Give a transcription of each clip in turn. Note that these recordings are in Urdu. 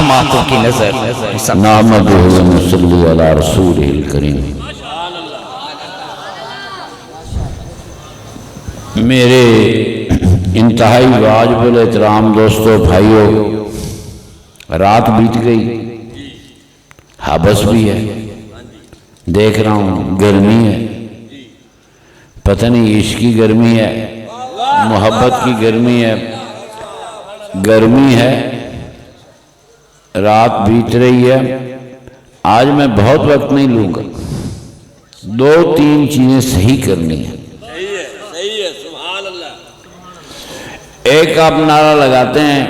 سماعتوں کی نظر نحمدہ و نصلی علی رسولہ الکریم۔ میرے انتہائی واجب الاحترام دوستو بھائیو، رات بیت گئی، حبس بھی ہے، دیکھ رہا ہوں گرمی ہے، پتہ نہیں عشق کی گرمی ہے، محبت کی گرمی ہے، گرمی ہے، رات بیت رہی ہے۔ آج میں بہت وقت نہیں لوں گا، 2-3 چیزیں صحیح کرنی ہیں۔ صحیح ہے، سبحان اللہ۔ ایک آپ نعرہ لگاتے ہیں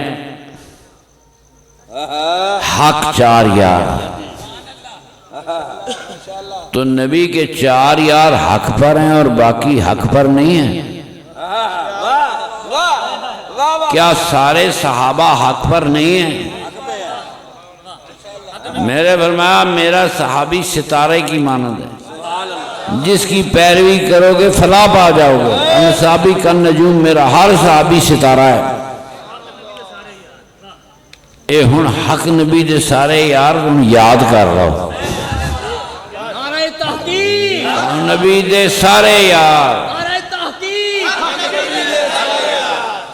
حق 4 یار، تو نبی کے 4 یار حق پر ہیں اور باقی حق پر نہیں ہیں۔ کیا سارے صحابہ حق پر نہیں ہیں؟ میرے فرمایا میرا صحابی ستارے کی مانند ہے، جس کی پیروی کرو گے فلاح پا جاؤ گے۔ صحابی کا نجوم، میرا ہر صحابی ستارہ ہے۔ اے ہن حق نبی دے سارے یار ہن یاد کر رہا ہو، نعرہ تحقیق، نبی دے سارے یار، نعرہ تحقیق،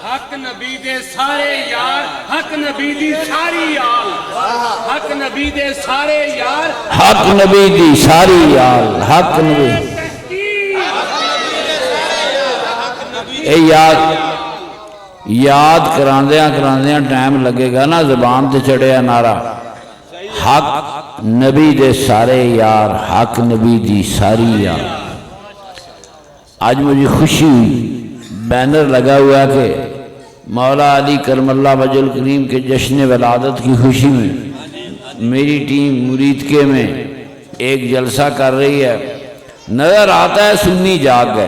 حق نبی دے سارے یار، حق نبی دی ساری یار، حق نبی دے سارے یار، حق نبی دی ساری یار، حق نبی۔ اے یاد کراندیاں ٹائم لگے گا نا، زبان تے چڑھیا نعرہ حق نبی دے سارے یار، حق نبی دی ساری یار۔ آج مجھے خوشی ہوئی، بینر لگا ہوا ہے کہ مولا علی کرم اللہ وجہ الکریم کے جشن ولادت کی خوشی میں میری ٹیم مرید کے میں ایک جلسہ کر رہی ہے۔ نظر آتا ہے سنی جاگ گئے،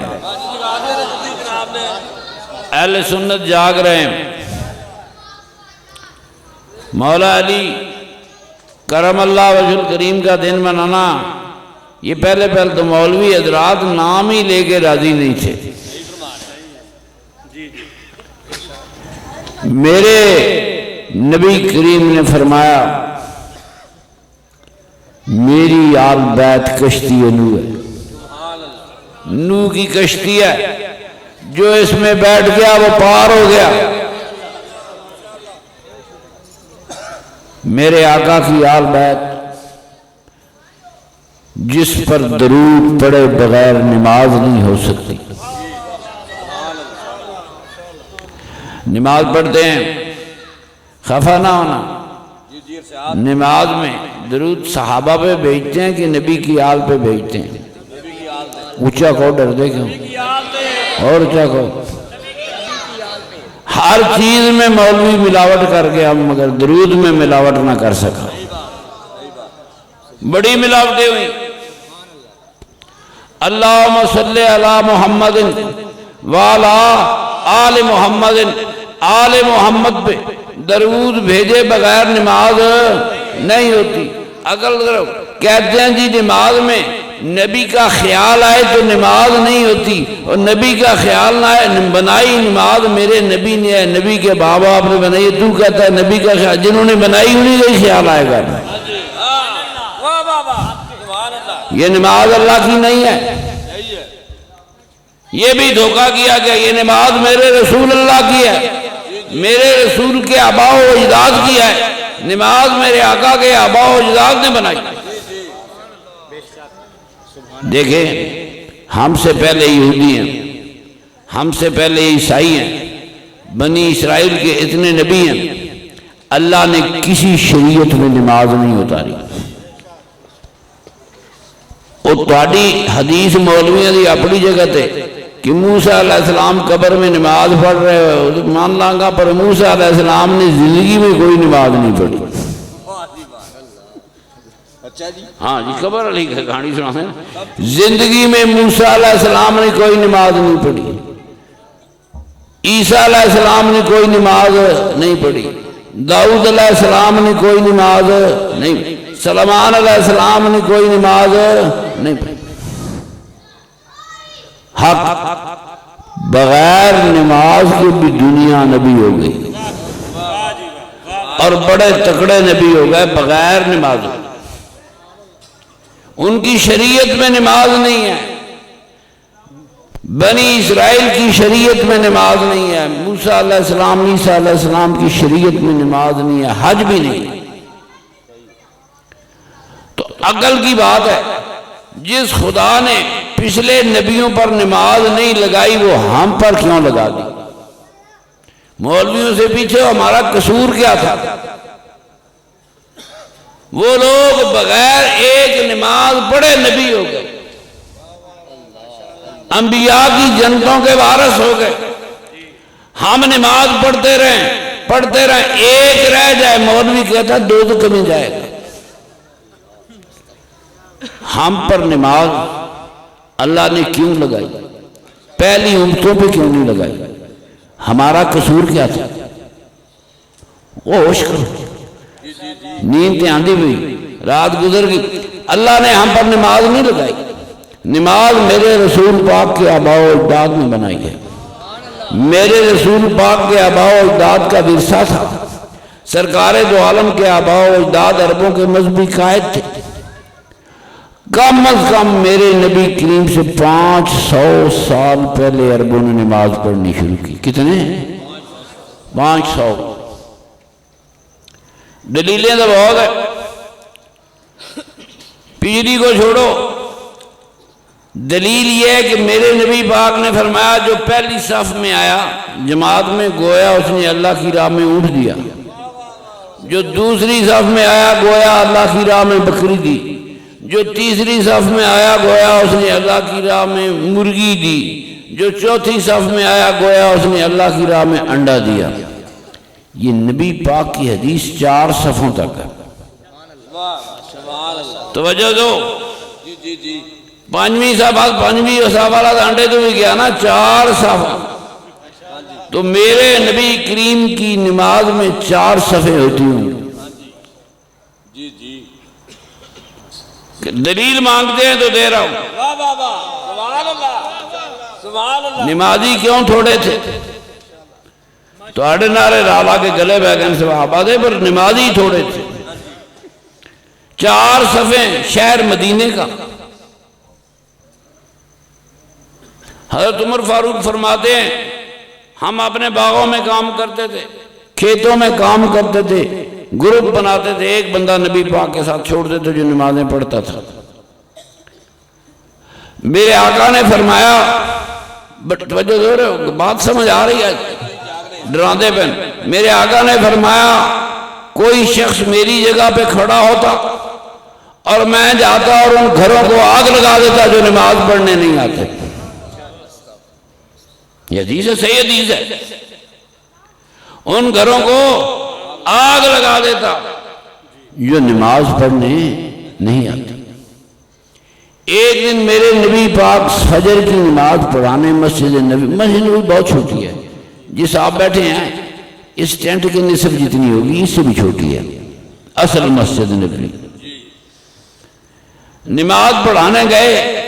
اہل سنت جاگ رہے ہیں۔ مولا علی کرم اللہ وجہ الکریم کا دن منانا، یہ پہلے تو مولوی حضرات نام ہی لے کے راضی نہیں تھے۔ میرے نبی کریم نے فرمایا میری آل بیت کشتی نوح ہے، نوح کی کشتی ہے، جو اس میں بیٹھ گیا وہ پار ہو گیا۔ میرے آقا کی آل بیت جس پر درود پڑے بغیر نماز نہیں ہو سکتی۔ نماز پڑھتے ہیں، خفا نہ ہونا، نماز میں درود صحابہ پہ بھیجتے ہیں کہ نبی کی آل پہ بھیجتے ہیں؟ اونچا کہو، ڈر دے کیوں؟ اور اونچا کہو۔ ہر چیز میں مولوی ملاوٹ کر گیا مگر درود میں ملاوٹ نہ کر سکا، بڑی ملاوٹیں ہوئی۔ اللہم صلی علی محمد وعلی آل محمد، آل محمد پہ درود بھیجے بغیر نماز نہیں ہوتی۔ اگر کہتے ہیں جی نماز میں نبی کا خیال آئے تو نماز نہیں ہوتی، اور نبی کا خیال نہ آئے، بنائی نماز میرے نبی نے ہے، نبی کے باپ آپ نے بنائی، تو کہتا ہے نبی کا خیال، جنہوں نے بنائی انہیں کا خیال آئے گا۔ یہ نماز اللہ کی نہیں ہے، یہ بھی دھوکہ کیا گیا۔ یہ نماز میرے رسول اللہ کی ہے، میرے رسول کے آباء و اجداد کی ہے، نماز میرے آقا کے آباء و اجداد نے بنائی۔ دیکھیں، ہم سے پہلے یہودی ہیں، ہم سے پہلے عیسائی ہیں، بنی اسرائیل کے اتنے نبی ہیں، اللہ نے کسی شریعت میں نماز نہیں اتاری۔ وہ تھوڑی حدیث مولویاں دی اپنی جگہ تے کہ موسیٰ علیہ السلام قبر میں نماز پڑھ رہے ہو، مان لانگا، پر موسیٰ علیہ السلام نے زندگی میں کوئی نماز نہیں پڑھی۔ ہاں جی، قبر علی کا کہانی سنا ہے، زندگی میں موسیٰ علیہ السلام نے کوئی نماز نہیں پڑھی، عیسیٰ علیہ السلام نے کوئی نماز نہیں پڑھی، داؤد علیہ السلام نے کوئی نماز نہیں، سلیمان علیہ السلام نے کوئی نماز نہیں پڑھی۔ بغیر نماز کے بھی دنیا نبی ہو گئی، اور بڑے تکڑے نبی ہو گئے بغیر نماز۔ ان کی شریعت میں نماز نہیں ہے، بنی اسرائیل کی شریعت میں نماز نہیں ہے، موسیٰ علیہ السلام عیسیٰ علیہ السلام کی شریعت میں نماز نہیں ہے، حج بھی نہیں ہے۔ تو عقل کی بات ہے، جس خدا نے پچھلے نبیوں پر نماز نہیں لگائی وہ ہم پر کیوں لگا دی؟ مولویوں سے پیچھے ہمارا قصور کیا تھا؟ وہ لوگ بغیر ایک نماز پڑھے نبی ہو گئے، انبیاء کی جنتوں کے وارث ہو گئے۔ ہم نماز پڑھتے رہیں ایک رہ جائے مولوی کہتا دوزخ میں جائے گا۔ ہم پر نماز اللہ نے کیوں لگائی؟ پہلی امتوں پہ کیوں نہیں لگائی؟ ہمارا قصور کیا تھا؟ ہوش کرو، نیند تے آندھی ہوئی، رات گزر گئی، اللہ نے ہم پر نماز نہیں لگائی۔ نماز میرے رسول پاک کے آباء و اجداد نے بنائی ہے، میرے رسول پاک کے آباء و اجداد کا ورثہ تھا۔ سرکار دو عالم کے آباء و اجداد عربوں کے مذہبی قائد تھے، کم از کم میرے نبی کریم سے 500 سال پہلے عربوں نے نماز پڑھنی شروع کی۔ کتنے؟ 500۔ دلیلیں تو بہت ہے، پچھلی کو چھوڑو، دلیل یہ ہے کہ میرے نبی پاک نے فرمایا جو پہلی صف میں آیا جماعت میں گویا اس نے اللہ کی راہ میں اونٹ دیا، جو دوسری صف میں آیا گویا اللہ کی راہ میں بکری دی، جو تیسری صف میں آیا گویا اس نے اللہ کی راہ میں مرغی دی، جو چوتھی صف میں آیا گویا اس نے اللہ کی راہ میں انڈا دیا۔ یہ نبی پاک کی حدیث 4 صفوں تک ہے۔ توجہ دو، پانچویں صف والا انڈے تو بھی گیا نا، 4 صفوں۔ تو میرے نبی کریم کی نماز میں 4 صفیں ہوتی ہوں۔ دلیل مانگتے ہیں تو دے رہا ہوں۔ نمازی کیوں تھوڑے تھے؟ تو آڑے نارے رالا کے گلے بیگن سے صحابہ دے پر نمازی تھوڑے تھے۔ 4 صفیں شہر مدینے کا۔ حضرت عمر فاروق فرماتے ہیں ہم اپنے باغوں میں کام کرتے تھے، کھیتوں میں کام کرتے تھے، گروپ بناتے تھے، ایک بندہ نبی پاک کے ساتھ چھوڑتے تھے جو نمازیں پڑھتا تھا۔ میرے آقا نے فرمایا، توجہ دے رہے ہو، بات سمجھ آ رہی ہے؟ ڈراندے پہ میرے آقا نے فرمایا کوئی شخص میری جگہ پہ کھڑا ہوتا اور میں جاتا اور ان گھروں کو آگ لگا دیتا جو نماز پڑھنے نہیں آتے۔ یہ حدیث ہے، صحیح حدیث ہے۔ ان گھروں کو آگ لگا دیتا جو نماز پڑھنے نہیں آتے۔ ایک دن میرے نبی پاک فجر کی نماز پڑھانے مسجد نبی بہت چھوٹی ہے، جس آپ بیٹھے ہیں اس ٹینٹ کی نصف جتنی ہوگی، اس سے بھی چھوٹی ہے اصل مسجد نبی۔ نماز پڑھانے گئے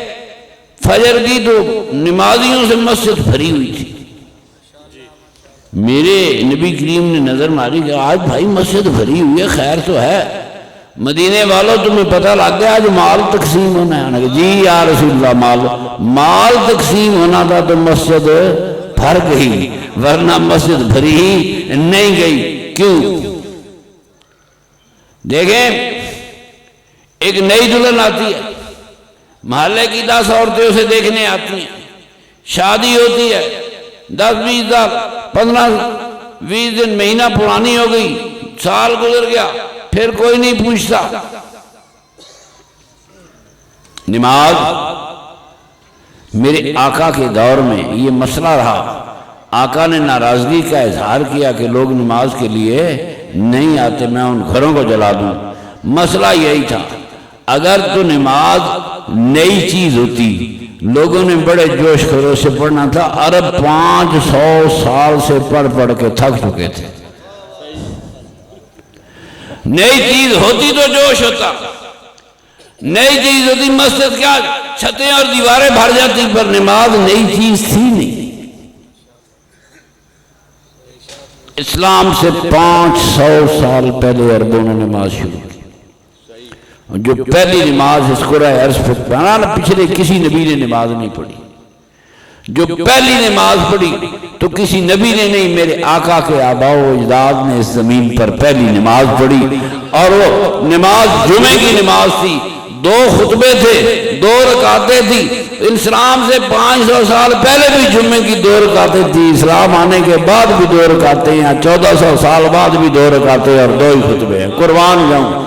فجر کی، تو نمازیوں سے مسجد بھری ہوئی تھی۔ میرے نبی کریم نے نظر ماری کہ آج بھائی مسجد بھری ہوئی ہے، خیر تو ہے، مدینے والوں تمہیں پتہ لگ گیا آج مال تقسیم ہونا ہے؟ جی یا رسول اللہ، مال تقسیم ہونا تھا تو مسجد بھر گئی، ورنہ مسجد بھری ہی نہیں گئی۔ کیوں؟ دیکھیں، ایک نئی دلہن آتی ہے، محلے کی 10 عورتیں اسے دیکھنے آتی ہیں، شادی ہوتی ہے، 10-20 دن 15-20 دن مہینہ پرانی ہو گئی، سال گزر گیا، پھر کوئی نہیں پوچھتا۔ نماز میرے آقا کے دور میں یہ مسئلہ رہا، آقا نے ناراضگی کا اظہار کیا کہ لوگ نماز کے لیے نہیں آتے، میں ان گھروں کو جلا دوں۔ مسئلہ یہی تھا، اگر تو نماز نئی چیز ہوتی، لوگوں نے بڑے جوش خروش سے پڑھنا تھا، عرب 500 سال سے پڑھ پڑھ کے تھک چکے تھے۔ نئی چیز ہوتی تو جوش ہوتا، نئی چیز ہوتی مسجد کیا چھتیں اور دیواریں بھر جاتی، پر نماز نئی چیز تھی نہیں۔ اسلام سے 500 سال پہلے عربوں نے نماز شروع کی. جو پہلی نماز اس قرآن عرض پر پڑھا، پچھلے کسی نبی نے نماز نہیں پڑھی. جو پہلی نماز پڑھی تو کسی نبی نے نہیں، میرے آقا کے آباء و اجداد نے اس زمین پر پہلی نماز پڑھی. اور وہ نماز جمعے کی نماز تھی. 2 خطبے تھے، 2 رکعتیں تھی. اسلام سے 500 سال پہلے بھی جمعے کی 2 رکعتیں تھی. اسلام آنے کے بعد بھی 2 رکعتیں ہیں. 1400 سال بعد بھی 2 رکعتیں اور 2 ہی خطبے ہیں. قربان جاؤں.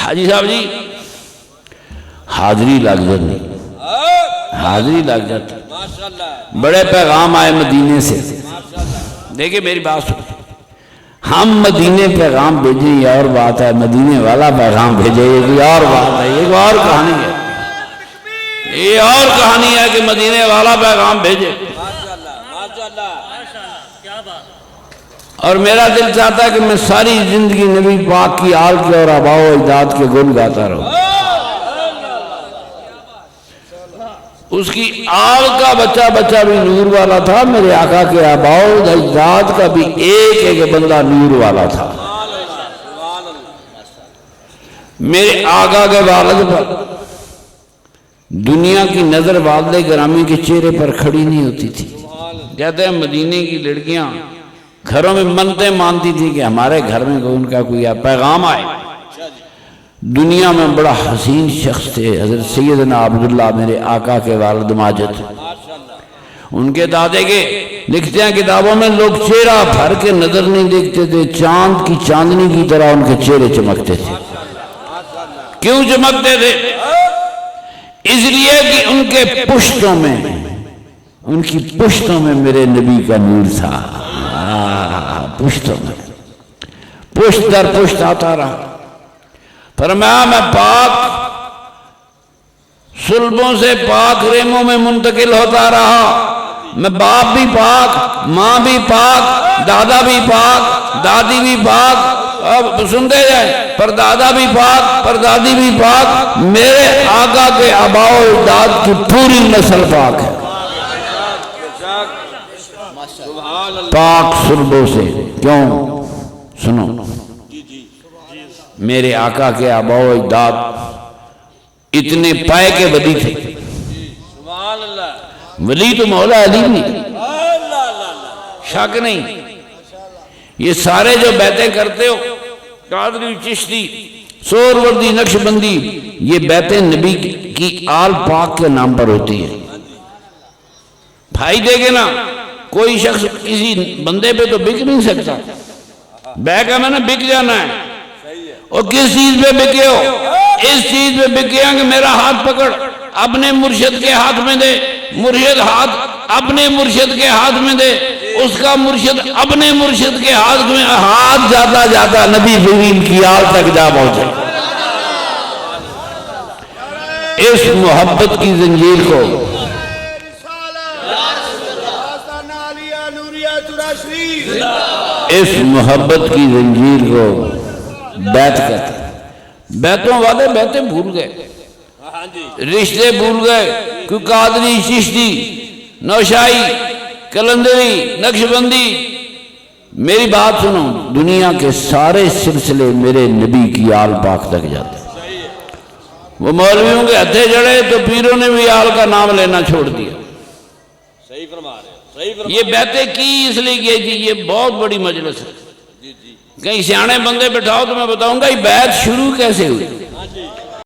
حاجی صاحب جی حاضری لگ جاتی، حاضری لگ جاتی. بڑے پیغام آئے مدینے سے. دیکھیں میری بات سن، ہم مدینے پیغام بھیجیں یہ اور بات ہے، مدینے والا پیغام بھیجے یہ کوئی اور بات ہے، یہ اور کہانی ہے. یہ اور کہانی ہے کہ مدینے والا پیغام بھیجے. اور میرا دل چاہتا ہے کہ میں ساری زندگی نبی پاک کی آل کے اور آباء و اجداد کے گن گاتا رہوں. اس کی آل کا بچہ بھی نور والا تھا. میرے آقا کے آباء و اجداد کا بھی ایک بندہ نور والا تھا. میرے آقا کے والد پر دنیا کی نظر والد گرامی کے چہرے پر کھڑی نہیں ہوتی تھی. کہتے ہیں مدینے کی لڑکیاں گھروں میں منتیں مانتی تھی کہ ہمارے گھر میں ان کا کوئی پیغام آئے. دنیا میں بڑا حسین شخص تھے حضرت سیدنا عبداللہ میرے آقا کے والد ماجد. ان کے دادے کے لکھتے ہیں کتابوں میں لوگ چہرہ بھر کے نظر نہیں دیکھتے تھے، چاند کی چاندنی کی طرح ان کے چہرے چمکتے تھے. کیوں چمکتے تھے؟ اس لیے کہ ان کے پشتوں میں، ان کی پشتوں میں میرے نبی کا نور تھا. پشتوں میں پشت در پشت آتا رہا. فرمایا میں پاک صلبوں سے پاک ریموں میں منتقل ہوتا رہا. میں باپ بھی پاک، ماں بھی پاک، دادا بھی پاک، دادی بھی پاک. اب سنتے جائیں، پر دادا بھی پاک، پر دادی بھی پاک. میرے آقا کے آباء و اجداد کی پوری نسل پاک ہے. پاک صلبوں سے. کیوں؟ سنو، میرے آقا کے آباء و اجداد اتنے پائے کے ولی تھے. ولی تو مولا علی نہیں، شک نہیں. یہ سارے جو بیعتیں کرتے ہو، قادری، چشتی، سہروردی، نقشبندی، یہ بیعتیں نبی کی آل پاک کے نام پر ہوتی ہیں. بھائی دیکھیں نا، کوئی شخص کسی بندے پہ تو بک نہیں سکتا. بے کا میں نے بک جانا ہے. اور کس چیز پہ بکے ہو؟ اس چیز پہ بکے ہیں کہ میرا ہاتھ پکڑ، اپنے مرشد کے ہاتھ میں دے. مرشد ہاتھ اپنے مرشد کے ہاتھ میں دے. اس کا مرشد اپنے مرشد کے ہاتھ میں، ہاتھ جاتا جاتا نبی زمین کی آل تک جا پہنچے. اس محبت کی زنجیر کو، اس محبت کی زنجیر کو بیعت کہتے ہیں. بیعتوں والے بیعتیں بھول گئے، رشتے بھول گئے. کوئی قادری، چشتی، نوشائی، کلندری، نقشبندی. میری بات سنو، دنیا کے سارے سلسلے میرے نبی کی آل پاک تک جاتے. وہ مولویوں کے ہتھے جڑے تو پیروں نے بھی آل کا نام لینا چھوڑ دیا. صحیح فرما رہے ہیں. یہ بیعتیں کی اس لیے کی تھی، یہ بہت بڑی مجلس ہے. کہیں سیانے بندے بٹھاؤ تو میں بتاؤں گا یہ بیعت شروع کیسے ہوئی.